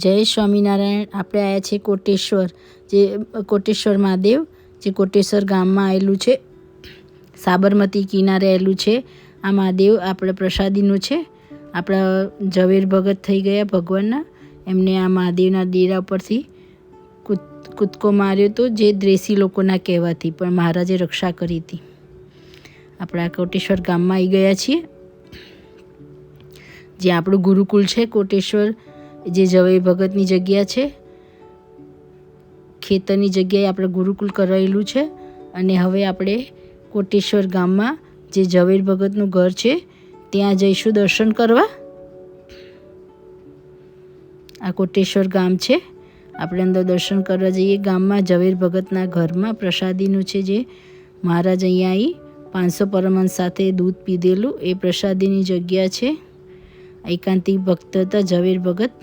જય સ્વામિનારાયણ. આપણે આવ્યા છીએ કોટેશ્વર, જે કોટેશ્વર મહાદેવ, જે કોટેશ્વર ગામમાં આવેલું છે, સાબરમતી કિનારે આવેલું છે. આ મહાદેવ આપણે પ્રસાદીનું છે. આપણા ઝવેર ભગત થઈ ગયા ભગવાનના, એમને આ મહાદેવના ડેરા ઉપરથી કૂદકો માર્યો હતો, જે દ્રેસી લોકોના કહેવાથી, પણ મહારાજે રક્ષા કરી હતી. આપણા કોટેશ્વર ગામમાં આવી ગયા છીએ, જે આપણું ગુરુકુળ છે. કોટેશ્વર જે ઝવેર ભગતની જગ્યા છે, ખેતરની જગ્યાએ આપણે ગુરુકુળ કરાયેલું છે. અને હવે આપણે કોટેશ્વર ગામમાં જે ઝવેર ભગતનું ઘર છે ત્યાં જઈશું દર્શન કરવા. આ કોટેશ્વર ગામ છે, આપણે અંદર દર્શન કરવા જઈએ. ગામમાં ઝવેર ભગતના ઘરમાં પ્રસાદીનું છે, જે મહારાજ અહીંયા આવી 500 પરમહંસ સાથે દૂધ પીધેલું એ પ્રસાદીની જગ્યા છે. એકાંતિક ભક્ત હતા ઝવેર ભગત.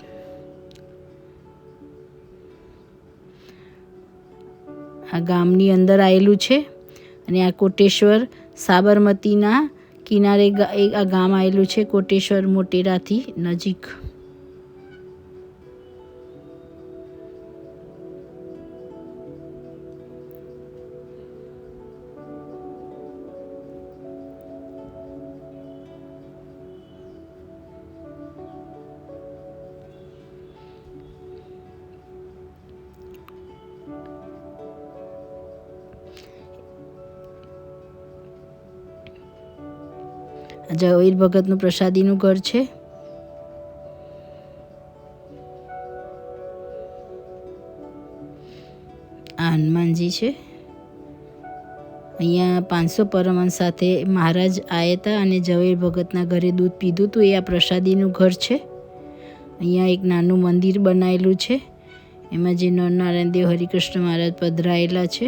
આ ગામની અંદર આવેલું છે અને આ કોટેશ્વર સાબરમતીના કિનારે આ ગામ આવેલું છે, કોટેશ્વર મોટેરાથી નજીક. ઝવેર ભગતનું પ્રસાદીનું ઘર છે. આ હનુમાનજી છે. અહીંયા 500 પરમહંસ સાથે મહારાજ આવ્યા હતા અને ઝવેર ભગતના ઘરે દૂધ પીધું હતું. એ આ પ્રસાદીનું ઘર છે. અહીંયા એક નાનું મંદિર બનાવેલું છે, એમાં જે નરનારાયણ દેવ હરિકૃષ્ણ મહારાજ પધરાયેલા છે.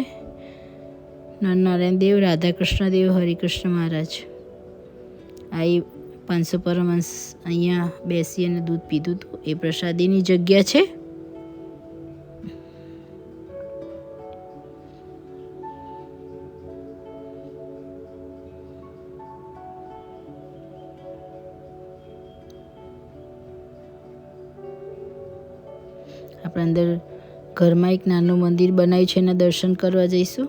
નરનારાયણ દેવ, રાધાકૃષ્ણ દેવ, હરિકૃષ્ણ મહારાજ. આ 500 પરમહંસ અહીંયા બેસી અને દૂધ પીધું હતું, એ પ્રસાદીની જગ્યા છે. આપણે અંદર ઘરમાં એક નાનું મંદિર બનાવ્યું છે, એના દર્શન કરવા જઈશું.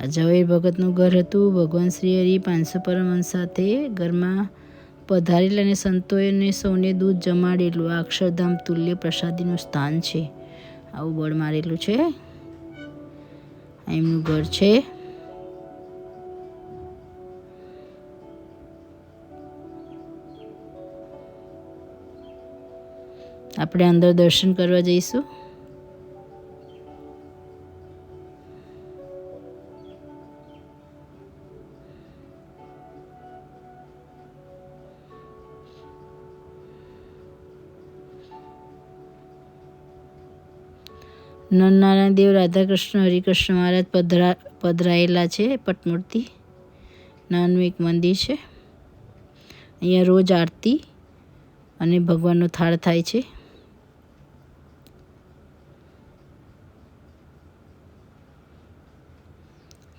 આ ઝવેર ભગતનું ઘર હતું. ભગવાન શ્રી હરિ 500 પરમહંસ સાથે ઘરમાં પધારેલા અને સંતોને સૌને દૂધ જમાડેલું. આ અક્ષરધામ તુલ્ય પ્રસાદીનું સ્થાન છે. આવું બળ મારેલું છે. આ એમનું ઘર છે. આપણે અંદર દર્શન કરવા જઈશું. નરનારાયણ દેવ, રાધાકૃષ્ણ, હરિકૃષ્ણ મહારાજ પધરાયેલા છે. પટમૂર્તિ નાનું એક મંદિર છે. અહીંયા રોજ આરતી અને ભગવાનનો થાળ થાય છે.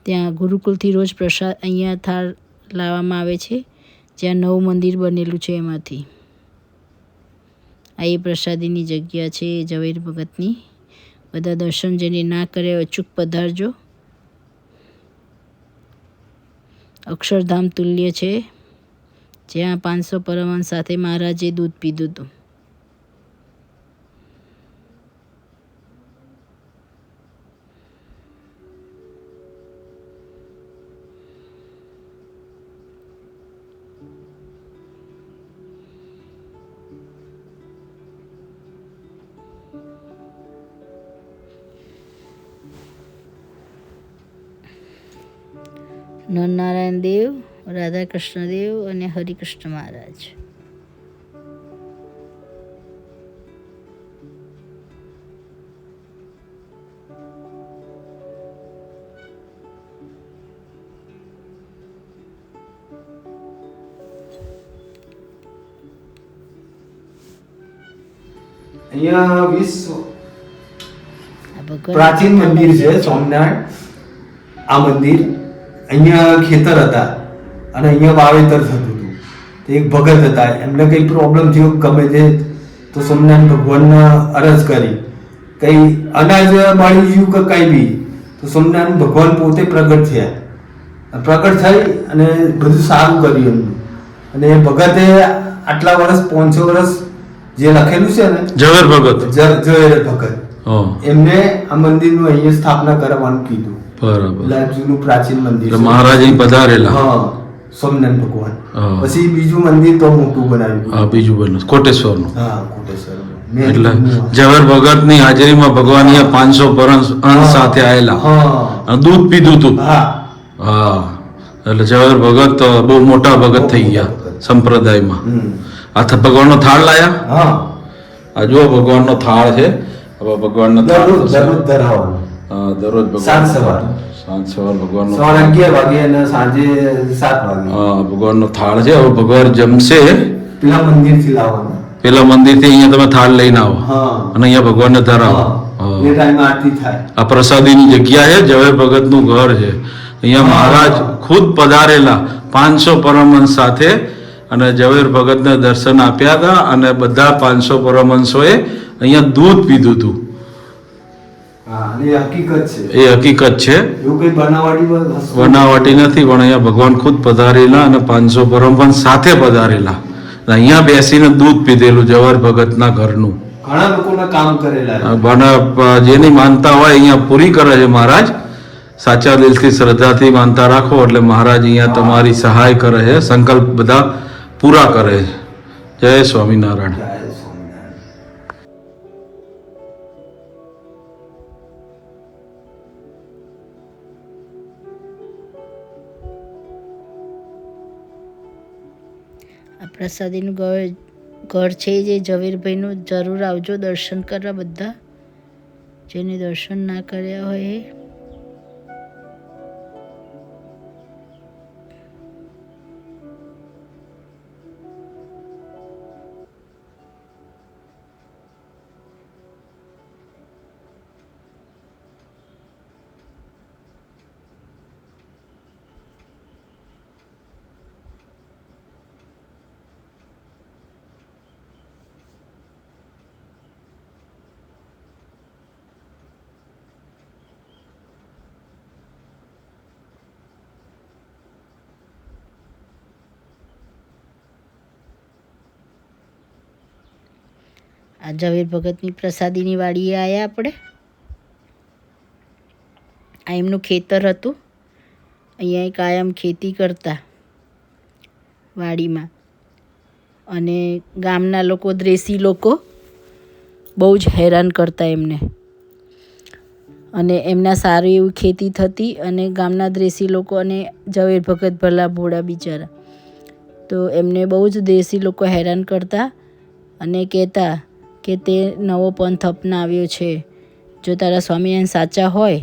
ત્યાં ગુરુકુળથી રોજ પ્રસાદ અહીંયા થાળ લાવવામાં આવે છે, જ્યાં નવું મંદિર બનેલું છે એમાંથી. આ એ પ્રસાદીની જગ્યા છે ઝવેર ભગતની. બધા દર્શન જેને ના કરે અચૂક પધારજો. અક્ષરધામ તુલ્ય છે, જ્યાં 500 પરમહંસ સાથે મહારાજે દૂધ પીધું હતું. નરનારાયણ દેવ, રાધાકૃષ્ણ દેવ અને હરિકૃષ્ણ મહારાજ. અહીંયા 20 આ ભગવાન પ્રાચીન મંદિર છે સોમનાથ. આ મંદિર અહીંયા ખેતર હતા અને અહીંયા વાવેતર થતું હતું. તો એક ભગત હતા, એમને કંઈ પ્રોબ્લેમ થયો ગમે તે, તો સોમનાથ ભગવાનને અરજ કરી, કંઈ અનાજ મળી ગયું કે કંઈ બી, તો સોમનાથ ભગવાન પોતે પ્રગટ થયા. પ્રગટ થઈ અને બધું સારું કર્યું એમનું. અને એ ભગતે આટલા વર્ષ 500 વર્ષ જે લખેલું છે ને, ઝવેર ભગત. ઝવેર ભગત, હા, એમને આ મંદિરનું અહીંયા સ્થાપના કરવાનું કીધું. બરાબર. એટલે જૂનું પ્રાચીન મંદિર એટલે છે. મહારાજ અહીં પધારેલા. હા, સોમનાથ ભગવાન. હા. પછી બીજું મંદિર તો મોટું બનાવ્યું. હા, બીજું બન્યું કોટેશ્વરનું. હા, કોટેશ્વર. એટલે ઝવેર ભગત ની હાજરીમાં ભગવાન અહીંયા 500 અંશ સાથે આવેલા. હા, અને દૂધ પીધું તું. હા, હા, એટલે ઝવેર ભગત બહુ મોટા ભગત થઈ ગયા સંપ્રદાયમાં. હમ, આ ભગવાનનો થાળ લાયા. હા. આ જુઓ ભગવાનનો થાળ છે. હવે ભગવાનનો થાળ દરરોજ ધરાવવાનું. હા, દરરોજ ભગવાન સાંજ સવાર. સાંજ સવાર ભગવાનનો સવારે 11 વાગે અને સાંજે 7 વાગે. હા, ભગવાનનો થાળ છે. હવે ભગવાન જમશે પેલા મંદિરથી લાવવાનું. પેલા મંદિરથી અહીંયા તમે થાળ લઈને આવો હા, અને અહીંયા ભગવાનને ધરાવો. હા. હા. એ ટાઈમે આરતી થાય. આ પ્રસાદીની જગ્યા છે. ઝવેર ભગતનું ઘર છે. અહીંયા મહારાજ ખુદ પધારેલા 500 પરમહંસ સાથે, અને ઝવેર ભગતને દર્શન આપ્યા હતા. અને બધા 500 પરમહંસોએ અહીંયા દૂધ પીધું હતું. હા, અને એ હકીકત છે. એ હકીકત છે, એવું કઈ બનાવટી વસ્તુ બનાવટી નથી. પણ અહીંયા ભગવાન ખુદ પધારેલા અને 500 પરમહંસ સાથે પધારેલા. અને અહીંયા બેસીને દૂધ પીધેલું ઝવેર ભગતના ઘરનું. ઘણા લોકોના કામ કરેલા છે. જેની માનતા હોય અહીંયા પૂરી કરે છે મહારાજ. સાચા દિલથી શ્રદ્ધાથી માનતા રાખો એટલે મહારાજ અહીંયા તમારી સહાય કરે છે, સંકલ્પ બધા પૂરા કરે છે. જય સ્વામિનારાયણ. જય સ્વામિનારાયણ. આ પ્રસાદીનું ઘર છે જે ઝવેરભાઈનું. જરૂર આવજો દર્શન કરવા બધા, જેને દર્શન ના કર્યા હોય એ. આ ઝવેર ભગતની પ્રસાદીની વાડીએ આવ્યા આપણે. આ એમનું ખેતર હતું. અહીંયા કાયમ ખેતી કરતા વાડીમાં. અને ગામના લોકો, દ્રેસી લોકો બહુ જ હેરાન કરતા એમને. અને એમના સારી એવી ખેતી થતી. અને ગામના દ્રેસી લોકો અને ઝવેર ભગત ભલા ભોળા બિચારા, તો એમને બહુ જ દેશી લોકો હેરાન કરતા. અને કહેતા કે તે નવો પંથ અપનાવ્યો છે, જો તારા સ્વામિનારાયણ સાચા હોય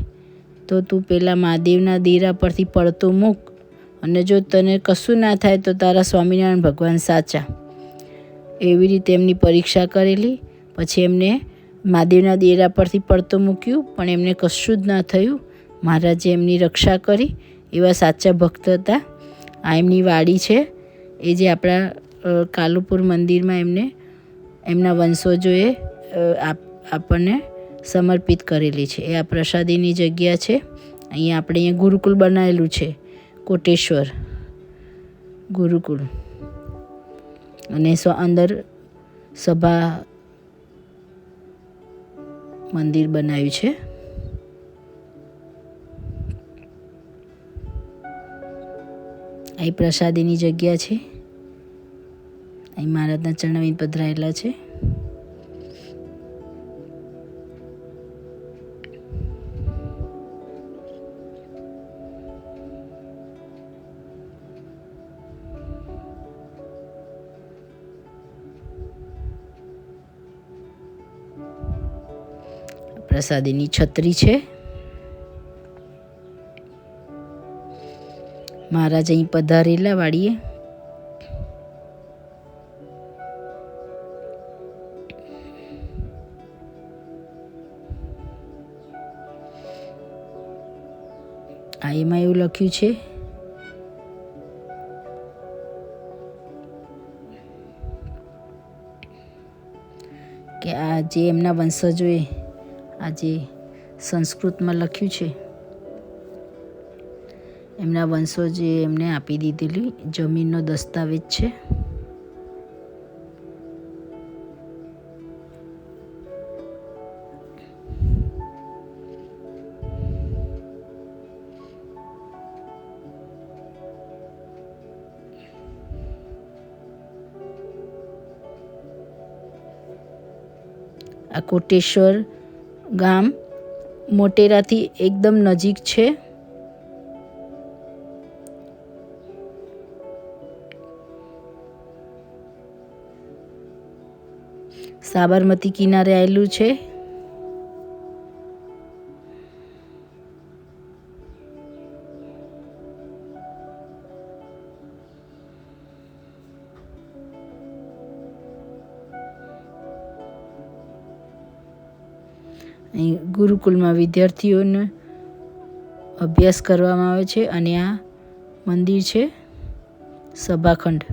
તો તું પેલા મહાદેવના દીરા પરથી પડતો મૂક, અને જો તને કશું ના થાય તો તારા સ્વામિનારાયણ ભગવાન સાચા. એવી રીતે એમની પરીક્ષા કરેલી. પછી એમને મહાદેવના દીરા પરથી પડતો મૂક્યું, પણ એમને કશું જ ના થયું. મહારાજે એમની રક્ષા કરી. એવા સાચા ભક્ત હતા. આ એમની વાડી છે, એ જે આપણા કાલુપુર મંદિરમાં એમને એમના વંશજોએ આપણને સમર્પિત કરેલી છે. એ આ પ્રસાદીની જગ્યા છે. અહીંયા ગુરુકુળ બનાવેલું છે, કોટેશ્વર ગુરુકુળ. અને અંદર સભા મંદિર બનાવ્યું છે. અહીં પ્રસાદીની જગ્યા છે. અહીં મહારાજના ચરણાવીને પધરાયેલા છે. પ્રસાદીની છત્રી છે. મહારાજ અહીં પધારેલા વાડીએ. એમાં એવું લખ્યું છે કે આ જે એમના વંશજોએ આ જે સંસ્કૃતમાં લખ્યું છે એમના વંશજોએ એમને આપી દીધેલી જમીનનો દસ્તાવેજ છે. આ કોટેશ્વર ગામ મોટેરાથી એકદમ નજીક છે. સાબરમતી કિનારે આવેલું છે. અહીં ગુરુકુલમાં વિદ્યાર્થીઓને અભ્યાસ કરવામાં આવે છે અને આ મંદિર છે સભાખંડ.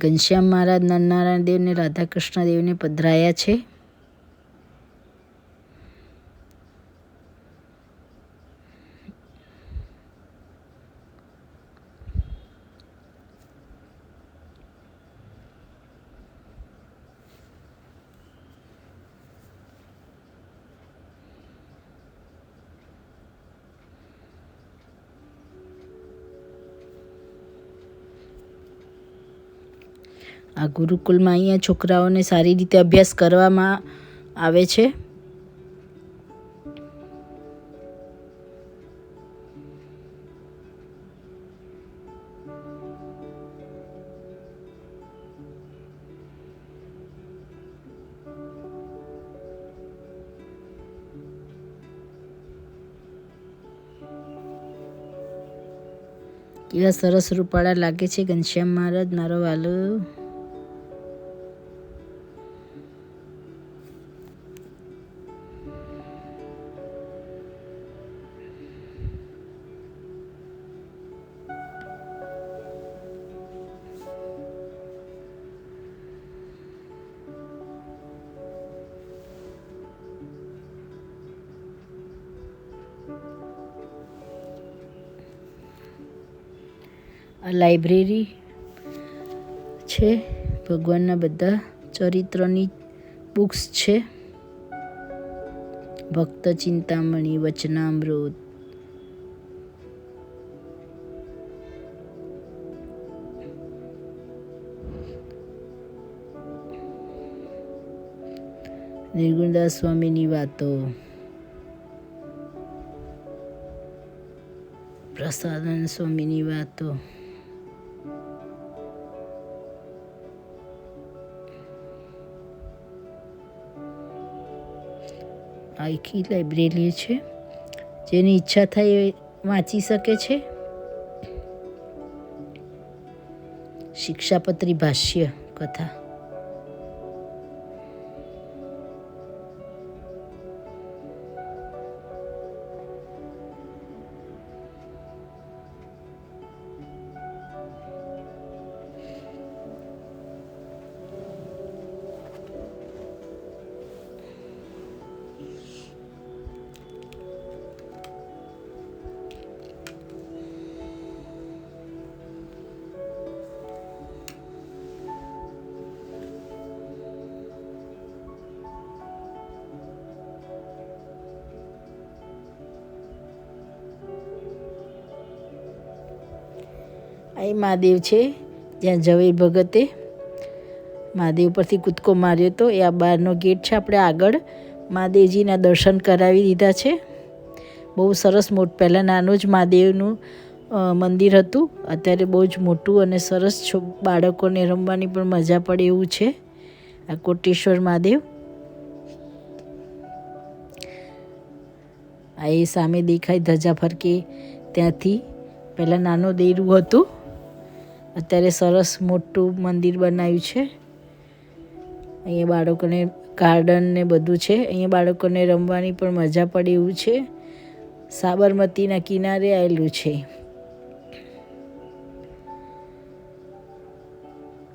ઘનશ્યામ મહારાજ નરનારાયણ દેવ ને રાધાકૃષ્ણ દેવને પધરાયા છે. આ ગુરુકુલમાં અહીંયા છોકરાઓને સારી રીતે અભ્યાસ કરવામાં આવે છે. કેવા સરસ રૂપાળા લાગે છે ઘનશ્યામ મહારાજ મારો વાલો. આ લાઇબ્રેરી છે. ભગવાનના બધા ચરિત્રની બુક્સ છે. ભક્ત ચિંતામણી, વચનામૃત, નિર્ગુણદાસ સ્વામીની વાતો, પ્રસાદાનંદ સ્વામીની વાતો, આખી લાઇબ્રેરી છે. જેની ઈચ્છા થાય એ વાંચી શકે છે. શિક્ષાપત્રી ભાષ્ય કથા. આ મહાદેવ છે જ્યાં ઝવેર ભગતે મહાદેવ પરથી કૂદકો માર્યો હતો. એ આ બહારનો ગેટ છે. આપણે આગળ મહાદેવજીના દર્શન કરાવી દીધા છે. બહુ સરસ પહેલાં નાનું જ મહાદેવનું મંદિર હતું. અત્યારે બહુ જ મોટું અને સરસ બાળકોને રમવાની પણ મજા પડે એવું છે આ કોટેશ્વર મહાદેવ. આ એ સામે દેખાય ધજા ફરકે ત્યાંથી પહેલાં નાનું દેરું હતું, અત્યારે સરસ મોટું મંદિર બનાવ્યું છે. અહીંયા બાળકોને ગાર્ડન ને બધું છે. અહીંયા બાળકોને રમવાની પણ મજા પડે એવું છે. સાબરમતીના કિનારે આવેલું છે.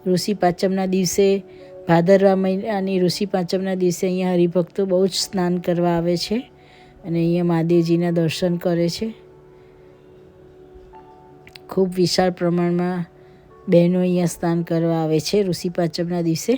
ઋષિ પાંચમના દિવસે ભાદરવા મહિનાની ઋષિ પાંચમના દિવસે અહીંયા હરિભક્તો બહુ જ સ્નાન કરવા આવે છે અને અહીંયા મહાદેવજીના દર્શન કરે છે. ખૂબ વિશાળ પ્રમાણમાં બહેનો અહીંયા સ્નાન કરવા આવે છે ઋષિ પાંચમના દિવસે.